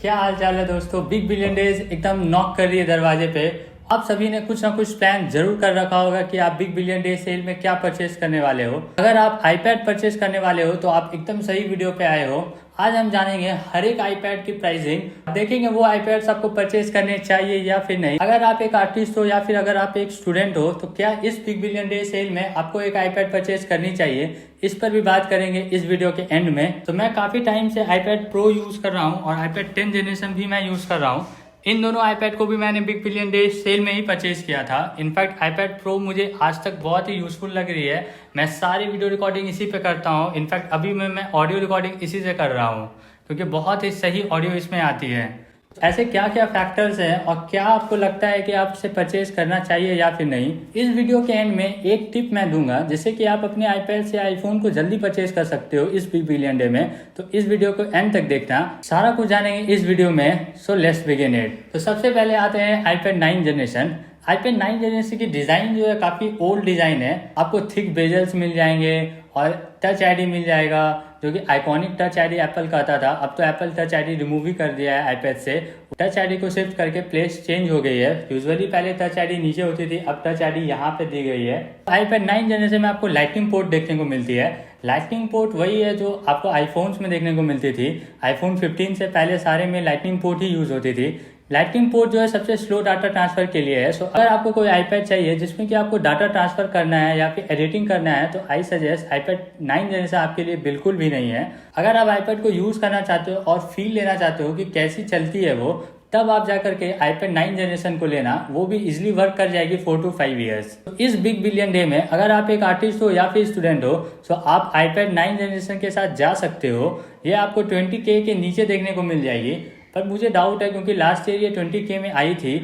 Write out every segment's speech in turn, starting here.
क्या हाल चाल है दोस्तों। बिग बिलियन डेज एकदम नॉक कर रही है दरवाजे पे। आप सभी ने कुछ ना कुछ प्लान जरूर कर रखा होगा कि आप बिग बिलियन डे सेल में क्या परचेस करने वाले हो। अगर आप आईपैड परचेस करने वाले हो तो आप एकदम सही वीडियो पे आए हो। आज हम जानेंगे हर एक आईपैड की प्राइसिंग, देखेंगे वो आईपैड्स आपको परचेस करने चाहिए या फिर नहीं। अगर आप एक आर्टिस्ट हो या फिर अगर आप एक स्टूडेंट हो तो क्या इस बिग बिलियन डे सेल में आपको एक आईपैड परचेस करनी चाहिए, इस पर भी बात करेंगे इस वीडियो के एंड में। तो मैं काफी टाइम से आईपैड प्रो यूज कर रहा हूँ और आईपैड 10 जनरेशन भी मैं यूज कर रहा हूँ। इन दोनों आईपैड को भी मैंने बिग बिलियन डे सेल में ही परचेज किया था। इनफैक्ट आईपैड प्रो मुझे आज तक बहुत ही यूजफुल लग रही है। मैं सारी वीडियो रिकॉर्डिंग इसी पे करता हूँ। इनफैक्ट अभी मैं ऑडियो रिकॉर्डिंग इसी से कर रहा हूँ क्योंकि बहुत ही सही ऑडियो इसमें आती है। ऐसे क्या क्या फैक्टर्स हैं और क्या आपको लगता है कि आप इसे परचेज करना चाहिए या फिर नहीं, इस वीडियो के एंड में एक टिप मैं दूंगा जिससे कि आप अपने आईपैड से आईफोन को जल्दी परचेज कर सकते हो इस बिग बिलियन डे में। तो इस वीडियो को एंड तक देखना, सारा कुछ जानेंगे इस वीडियो में। So let's begin it. तो सबसे पहले आते हैं आईपैड 9 जनरेशन। आईपैड 9 जनरेशन की डिजाइन जो है काफी ओल्ड डिजाइन है। आपको थिक बेजल्स मिल जाएंगे और टच आईडी मिल जाएगा, जो कि आइकॉनिक टच आईडी एप्पल का आता था। अब तो एप्पल टच आईडी रिमूव ही कर दिया है आईपैड से। टच आईडी को शिफ्ट करके प्लेस चेंज हो गई है। यूजुअली पहले टच आईडी नीचे होती थी, अब टच आईडी यहाँ पे दी गई है। आईपैड 9 जनरेशन में आपको लाइटनिंग पोर्ट देखने को मिलती है। लाइटनिंग पोर्ट वही है जो आपको आईफोन्स में देखने को मिलती थी। आईफोन 15 से पहले सारे में लाइटनिंग पोर्ट ही यूज होती थी। लाइटनिंग पोर्ट जो है सबसे स्लो डाटा ट्रांसफर के लिए है। सो अगर आपको कोई आईपैड चाहिए जिसमें कि आपको डाटा ट्रांसफर करना है या फिर एडिटिंग करना है तो आई सजेस्ट आईपैड 9 जनरेशन आपके लिए बिल्कुल भी नहीं है। अगर आप आईपैड को यूज करना चाहते हो और फील लेना चाहते हो कि कैसी चलती है वो, तब आप जाकर के आईपैड 9 जनरेशन को लेना। वो भी इजिली वर्क कर जाएगी 4 to 5 ईयर्स। तो इस बिग बिलियन डे में अगर आप एक आर्टिस्ट हो या फिर स्टूडेंट हो तो आप आईपैड 9 जनरेशन के साथ जा सकते हो। ये आपको 20K के नीचे देखने को मिल जाएगी। पर मुझे डाउट है क्योंकि लास्ट ईयर ये 20K में आई थी,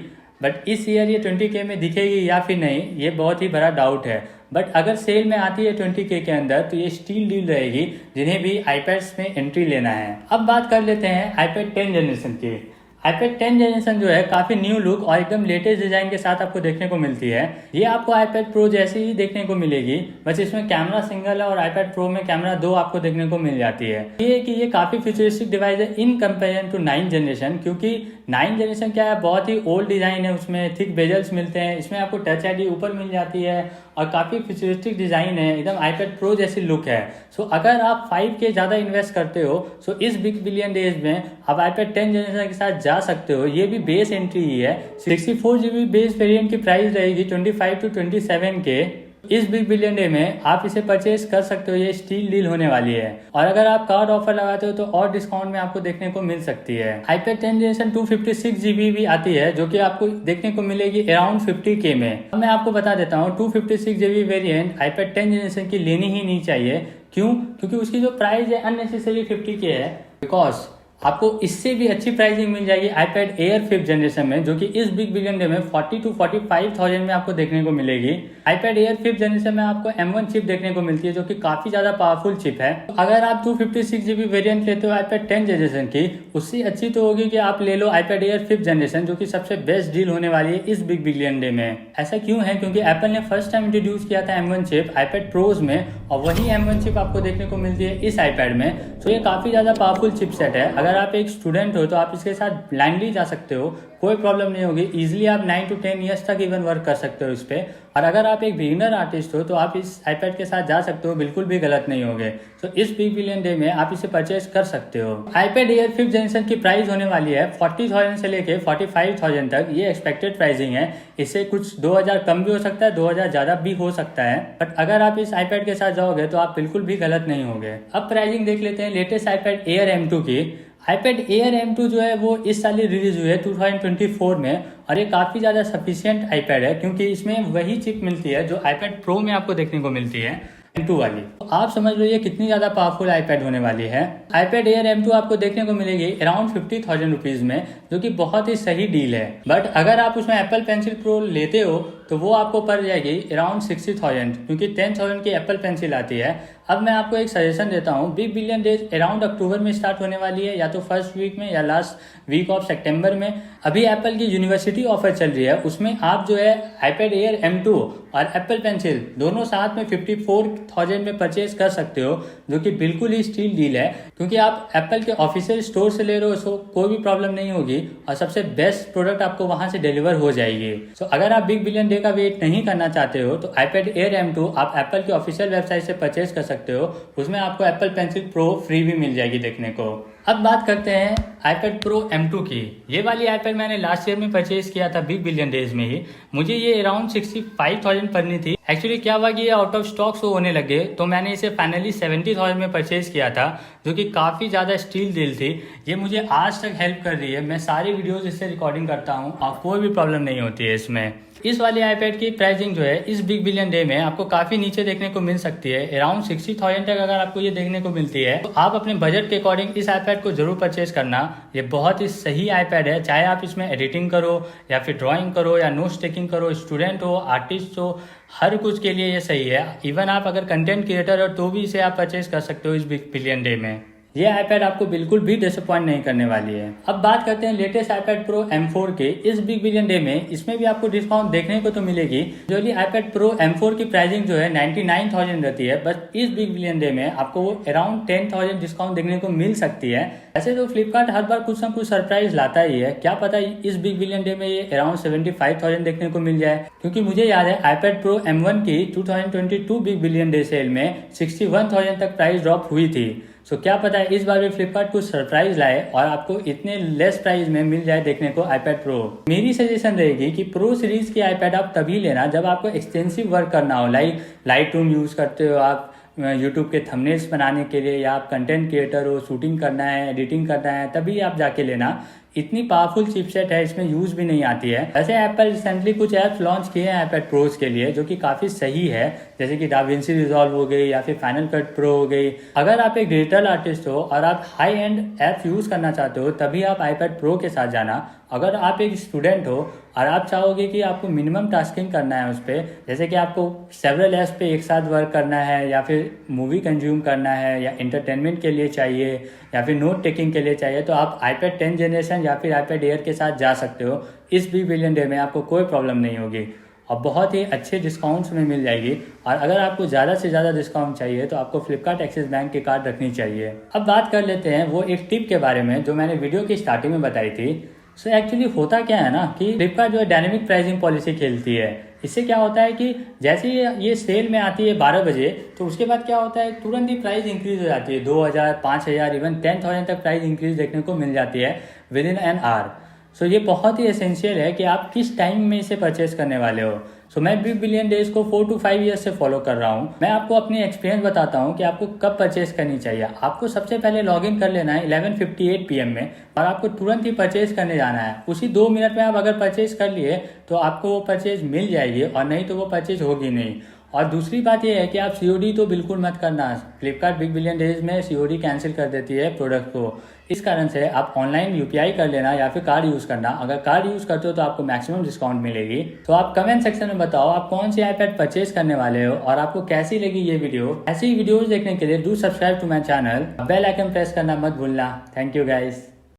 बट इस ईयर ये 20K में दिखेगी या फिर नहीं, ये बहुत ही बड़ा डाउट है। बट अगर सेल में आती है 20K के अंदर तो ये स्टील डील रहेगी जिन्हें भी आईपैड्स में एंट्री लेना है। अब बात कर लेते हैं आईपैड 10 जनरेशन की। आईपैड 10 जनरेशन जो है काफी न्यू लुक और एकदम लेटेस्ट डिजाइन के साथ आपको देखने को मिलती है। ये आपको आईपैड प्रो जैसी ही देखने को मिलेगी, बस इसमें कैमरा सिंगल है और आईपैड प्रो में कैमरा 2 आपको देखने को मिल जाती है। ये कि ये काफी फ्यूचरिस्टिक डिवाइस है इन कंपेरिजन टू 9 जनरेशन, क्योंकि 9 जनरेशन क्या है, बहुत ही ओल्ड डिजाइन है। उसमें थिक बेजल्स मिलते हैं, इसमें आपको टच आईडी ऊपर मिल जाती है और काफी फ्यूचरिस्टिक डिजाइन है, एकदम आईपैड प्रो जैसी लुक है। सो अगर आप 5K ज्यादा इन्वेस्ट करते हो सो इस बिग बिलियन डेज में आप आईपैड 10 जनरेशन के साथ जा सकते हो। ये भी बेस एंट्री ही है। 64GB बेस वेरिएंट की प्राइस रहेगी 25 to 27K। इस बिग बिलियन डे में आप इसे परचेज कर सकते हो। ये स्टील डील होने वाली है और अगर आप कार्ड ऑफर लगाते हो तो और डिस्काउंट में आपको देखने को मिल सकती है। आईपैड 10 जनरेशन 256GB भी आती है जो कि आपको देखने को मिलेगी अराउंड 50K में। अब मैं आपको बता देता हूँ 256GB वेरिएंट आईपैड 10 जनरेशन की लेनी ही नहीं चाहिए। क्यों? क्योंकि उसकी जो प्राइस है अननेसेसरी 50K है। बिकॉज आपको इससे भी अच्छी प्राइसिंग मिल जाएगी आईपैड एयर 5th जनरेशन में, जो कि इस बिग बिलियन डे में 40 to 45,000 में आपको देखने को मिलेगी। आईपैड एयर 5th जनरेशन में आपको M1 चिप देखने को मिलती है जो कि काफी ज्यादा पावरफुल चिप है। तो अगर आप 256GB वेरिएंट लेते हो आईपैड 10 जनरेशन की, उससे अच्छी तो होगी कि आप ले लो आईपैड एयर 5th जनरेशन, जो कि सबसे बेस्ट डील होने वाली है इस बिग बिलियन डे में। ऐसा क्यों है? क्योंकि एप्पल ने फर्स्ट टाइम इंट्रोड्यूस किया था M1 चिप आईपैड प्रोज में और वही M1 चिप आपको देखने को मिलती है इस आईपैड में। तो ये काफी ज्यादा पावरफुल चिपसेट है। अगर आप एक स्टूडेंट हो तो आप इसके साथ ब्लाइंडली जा सकते हो, कोई प्रॉब्लम नहीं होगी। इजीली आप 9 to 10 ईयर्स तक इवन वर्क कर सकते हो इस पे। और अगर आप एक बिगिनर आर्टिस्ट हो तो आप इस आईपैड के साथ जा सकते हो, बिल्कुल भी गलत नहीं होगे। तो इस बिग बिलियन डे में आप इसे परचेज कर सकते हो। आईपैड एयर 5th जनरेशन की प्राइस होने वाली है 40,000 से लेके 45,000 तक। ये एक्सपेक्टेड प्राइसिंग है। इससे कुछ 2,000 कम भी हो सकता है, 2,000 ज्यादा भी हो सकता है। बट अगर आप इस आईपैड के साथ जाओगे तो आप बिल्कुल भी गलत नहीं होगे। अब प्राइसिंग देख लेते हैं लेटेस्ट आईपैड एयर M2 की। आईपैड एयर M2 जो है वो इस साल ही रिलीज हुई है 2024 में और ये काफी ज्यादा सफिशिएंट आईपैड है क्योंकि इसमें वही चिप मिलती है जो आईपैड प्रो में आपको देखने को मिलती है M2 वाली। तो आप समझ लो ये कितनी ज्यादा पावरफुल आईपैड होने वाली है। आईपैड एयर M2 आपको देखने को मिलेगी अराउंड 50,000 रुपीज में, जो कि बहुत ही सही डील है। बट अगर आप उसमें एप्पल पेंसिल प्रो लेते हो तो वो आपको पड़ जाएगी अराउंड 60,000, क्योंकि 10,000 की एप्पल पेंसिल आती है। अब मैं आपको एक सजेशन देता हूँ, बिग बिलियन डेज अराउंड अक्टूबर में स्टार्ट होने वाली है, या तो फर्स्ट वीक में या लास्ट वीक ऑफ सितंबर में। अभी एप्पल की यूनिवर्सिटी ऑफर चल रही है, उसमें आप जो है आईपैड एयर M2 और एप्पल पेंसिल दोनों साथ में 54,000 में परचेज कर सकते हो, जो कि बिल्कुल ही स्टील डील है, क्योंकि आप एप्पल के ऑफिशियल स्टोर से ले रहे हो, सो कोई भी प्रॉब्लम नहीं होगी और सबसे बेस्ट प्रोडक्ट आपको वहां से डिलीवर हो जाएगी। सो अगर आप बिग बिलियन डे का वेट नहीं करना चाहते हो तो आईपैड एयर M2 आप एप्पल की ऑफिशियल वेबसाइट से परचेज कर सकते हो, उसमें आपको एप्पल पेंसिल प्रो फ्री भी मिल जाएगी देखने को। अब बात करते हैं iPad Pro M2 की। ये वाली iPad मैंने लास्ट ईयर में परचेज किया था बिग बिलियन डेज में ही। मुझे ये अराउंड 65,000 पड़नी थी। एक्चुअली क्या हुआ कि ये आउट ऑफ स्टॉक शो होने लगे, तो मैंने इसे फाइनली 70,000 में परचेज किया था, जो कि काफ़ी ज़्यादा स्टील डील थी। ये मुझे आज तक हेल्प कर रही है, मैं सारी वीडियोज़ इससे रिकॉर्डिंग करता हूँ और कोई भी प्रॉब्लम नहीं होती है इसमें। इस वाली आईपैड की प्राइसिंग जो है इस बिग बिलियन डे में आपको काफ़ी नीचे देखने को मिल सकती है। अराउंड 60,000 तक अगर आपको ये देखने को मिलती है तो आप अपने बजट के अकॉर्डिंग इस आईपैड को जरूर परचेज करना। ये बहुत ही सही आईपैड है, चाहे आप इसमें एडिटिंग करो या फिर ड्राइंग करो या नोट्स टेकिंग करो, स्टूडेंट हो, आर्टिस्ट हो, हर कुछ के लिए ये सही है। इवन आप अगर कंटेंट क्रिएटर हो तो भी इसे आप परचेज कर सकते हो इस बिग बिलियन डे में। ये आईपैड आपको बिल्कुल भी डिसअपॉइंट नहीं करने वाली है। अब बात करते हैं लेटेस्ट आईपैड प्रो M4 के। इस बिग बिलियन डे में इसमें भी आपको डिस्काउंट देखने को तो मिलेगी। जो आईपैड प्रो M4 की प्राइसिंग जो है 99,000 रहती है, बस इस बिग बिलियन डे में आपको अराउंड 10,000 डिस्काउंट देखने को मिल सकती है। ऐसे तो फ्लिपकार्ट हर बार कुछ ना कुछ सरप्राइज लाता ही है, क्या पता इस बिग बिलियन डे में ये अराउंड 75,000 देखने को मिल जाए, क्योंकि मुझे याद है आईपैड प्रो M1 की 2022 बिग बिलियन डे सेल में 61,000 तक प्राइस ड्रॉप हुई थी। सो क्या पता है इस बार भी फ्लिपकार्ट कुछ सरप्राइज लाए और आपको इतने लेस प्राइस में मिल जाए देखने को आईपैड प्रो। मेरी सजेशन रहेगी कि प्रो सीरीज की आईपैड आप तभी लेना जब आपको एक्सटेंसिव वर्क करना हो, लाइक लाइटरूम यूज करते हो आप यूट्यूब के थंबनेल्स बनाने के लिए, या आप कंटेंट क्रिएटर हो, शूटिंग करना है, एडिटिंग करना है, तभी आप जाके लेना। इतनी पावरफुल चिपसेट है, इसमें यूज भी नहीं आती है। वैसे एप्पल रिसेंटली कुछ ऐप्स लॉन्च किए हैं आईपैड प्रोज के लिए, जो कि काफी सही है, जैसे कि डाविंसी रिजॉल्व हो गई या फिर फाइनल कट प्रो हो गई। अगर आप एक डिजिटल आर्टिस्ट हो और आप हाई एंड ऐप्स यूज करना चाहते हो तभी आप आईपैड प्रो के साथ जाना। अगर आप एक स्टूडेंट हो और आप चाहोगे कि आपको मिनिमम टास्किंग करना है उस पर, जैसे कि आपको सेवरल ऐप्स पे एक साथ वर्क करना है, या फिर मूवी कंज्यूम करना है, या इंटरटेनमेंट के लिए चाहिए, या फिर नोट टेकिंग के लिए चाहिए, तो आप आईपैड 10 जनरेशन या फिर आईपैड एयर के साथ जा सकते हो। इस बिग बिलियन डे में आपको कोई प्रॉब्लम नहीं होगी और बहुत ही अच्छे डिस्काउंट्स में मिल जाएगी। और अगर आपको ज़्यादा से ज़्यादा डिस्काउंट चाहिए तो आपको फ्लिपकार्ट एक्सिस बैंक की कार्ड रखनी चाहिए। अब बात कर लेते हैं वो एक टिप के बारे में जो मैंने वीडियो की स्टार्टिंग में बताई थी। सो एक्चुअली होता क्या है ना कि फ्लिपकार्ट जो है डायनेमिक प्राइसिंग पॉलिसी खेलती है। इससे क्या होता है कि जैसे ये सेल में आती है 12 बजे, तो उसके बाद क्या होता है तुरंत ही प्राइस इंक्रीज हो जाती है। 2,000, 5,000, इवन 10,000 तक प्राइस इंक्रीज देखने को मिल जाती है विद इन एन आवर। सो ये बहुत ही एसेंशियल है कि आप किस टाइम में इसे परचेस करने वाले हो। सो मैं बिग बिलियन डेज को 4 to 5 ईयर्स से फॉलो कर रहा हूँ। मैं आपको अपनी एक्सपीरियंस बताता हूँ कि आपको कब परचेस करनी चाहिए। आपको सबसे पहले लॉग इन कर लेना है 11:58 PM में, और आपको तुरंत ही परचेज करने जाना है। उसी 2 मिनट में आप अगर परचेज कर लिए तो आपको वो परचेज मिल जाएगी, और नहीं तो वो परचेज होगी नहीं। और दूसरी बात ये है कि आप COD तो बिल्कुल मत करना। फ्लिपकार्ट बिग बिलियन डेज में COD कैंसिल कर देती है प्रोडक्ट को। इस कारण से आप ऑनलाइन UPI कर लेना या फिर कार्ड यूज़ करना। अगर कार्ड यूज़ करते हो तो आपको मैक्सिमम डिस्काउंट मिलेगी। तो आप कमेंट सेक्शन में बताओ आप कौन सी आईपैड परचेज करने वाले हो और आपको कैसी लगी ये वीडियो। ऐसी वीडियोज़ देखने के लिए do subscribe to my channel, bell icon press करना मत भूलना। Thank you guys.